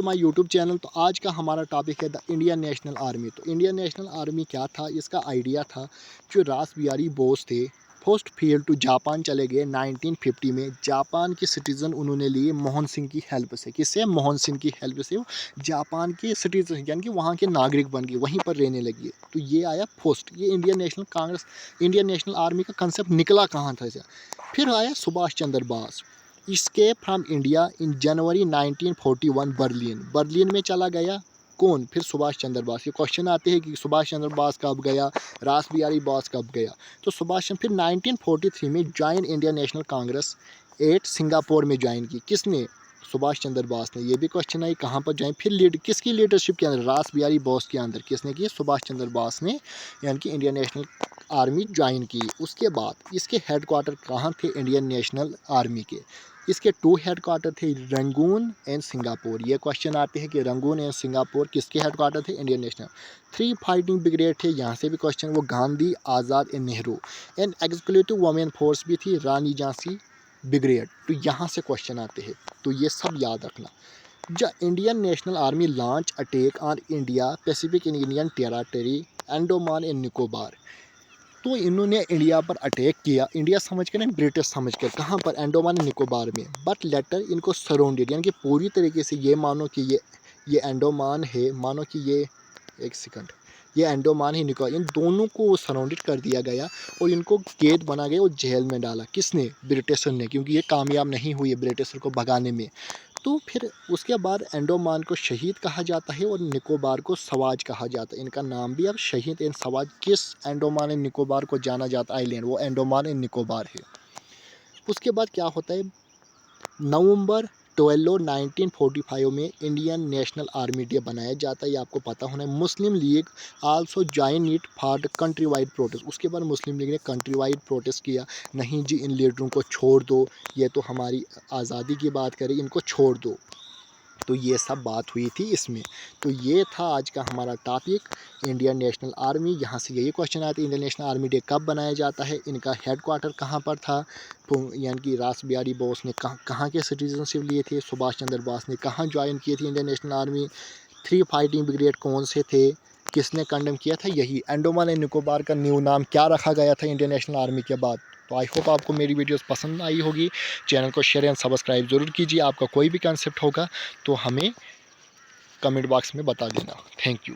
My YouTube channel. तो आज का हमारा टॉपिक है द इंडियन नेशनल आर्मी। तो इंडियन नेशनल आर्मी क्या था, इसका आइडिया था जो रास बिहारी बोस थे, फर्स्ट फील्ड टू जापान चले गए 1950 में। जापान के सिटीज़न उन्होंने लिए मोहन सिंह की हेल्प से। किससे? मोहन सिंह की हेल्प से वो जापान के सिटीजन यानी कि वहाँ के नागरिक बन गए, वहीं पर रहने लगे। तो ये आया फर्स्ट, ये Indian national Congress, Indian National Army का कंसेप्ट निकला कहाँ था इसे। फिर आया Subhash Chandra Bose, escape from India in January 1941 Berlin में चला गया। कौन? फिर सुभाष चंद्र बोस। ये क्वेश्चन आते हैं कि सुभाष चंद्र बोस कब गया, रास बिहारी बोस कब गया। तो सुभाष चंद्र फिर 1943 में join Indian national Congress at Singapore में ज्वाइन की। किसने? सुभाष चंद्र बोस ने। ये भी क्वेश्चन आई कहाँ पर ज्वाइन। फिर किसकी लीडरशिप के अंदर? रास बिहारी बोस के अंदर। किसने की? सुभाष चंद्र बोस ने, यानी कि इंडियन नेशनल आर्मी ज्वाइन की। उसके बाद इसके हेडक्वार्टर कहाँ थे इंडियन नेशनल आर्मी के? इसके 2 हेडक्वार्टर थे, रंगून एंड सिंगापुर। ये क्वेश्चन आते हैं कि रंगून एंड सिंगापुर किसके हेडक्वार्टर थे? Indian National. 3 फाइटिंग ब्रिगेड थे, यहाँ से भी क्वेश्चन, वो Gandhi, Azad and Nehru. And executive women force भी थी, रानी झांसी ब्रिगेड। तो यहाँ से क्वेश्चन आते हैं, तो ये सब याद रखना। जब Indian National army launch attack on India Pacific in Indian territory Andaman and Nicobar. तो इन्होंने इंडिया पर अटैक किया, इंडिया समझ कर नहीं, ब्रिटिश समझ कर। कहाँ पर? अंडमान एंड निकोबार में। बट लेटर इनको सराउंडेड, यानी कि पूरी तरीके से ये मानो कि ये अंडमान है, मानो कि ये, एक सेकंड, ये अंडमान ही निकोबार, इन दोनों को सराउंडेड कर दिया गया और इनको कैद बना गया और जेल में डाला। किसने? ब्रिटिशर ने, क्योंकि ये कामयाब नहीं हुई है ब्रिटिशर को भगाने में। तो फिर उसके बाद अंडमान को शहीद कहा जाता है और निकोबार को सवाज कहा जाता है। इनका नाम भी अब शहीद एंड सवाज। किस अंडमान एंड निकोबार को जाना जाता आइलैंड? वो अंडमान एंड निकोबार है। उसके बाद क्या होता है? नवंबर 12 1945 में इंडियन नेशनल आर्मी डे बनाया जाता है, ये आपको पता होना है। Muslim League also join it for the country wide protest. उसके बाद मुस्लिम लीग ने कंट्री वाइड प्रोटेस्ट किया, नहीं जी इन लीडरों को छोड़ दो, ये तो हमारी आज़ादी की बात करें, इनको छोड़ दो। तो ये सब बात हुई थी इसमें। तो ये था आज का हमारा टॉपिक, इंडियन नेशनल आर्मी। यहाँ से यही क्वेश्चन आते हैं, इंडियन नेशनल आर्मी डे कब बनाया जाता है, इनका हेडक्वार्टर कहाँ पर था, यानी कि रास बिहारी बोस ने कहाँ के सिटीजनशिप लिए थे, सुभाष चंद्र बोस ने कहाँ ज्वाइन किए थे Indian National army, 3 fighting brigade कौन से थे, किसने कंडेम किया था, यही अंडमान एंड निकोबार का न्यू नाम क्या रखा गया था इंडियन नेशनल आर्मी के बाद। तो आई होप आपको मेरी वीडियोस पसंद आई होगी। चैनल को शेयर एंड सब्सक्राइब जरूर कीजिए। आपका कोई भी कंसेप्ट होगा तो हमें कमेंट बॉक्स में बता देना। Thank you.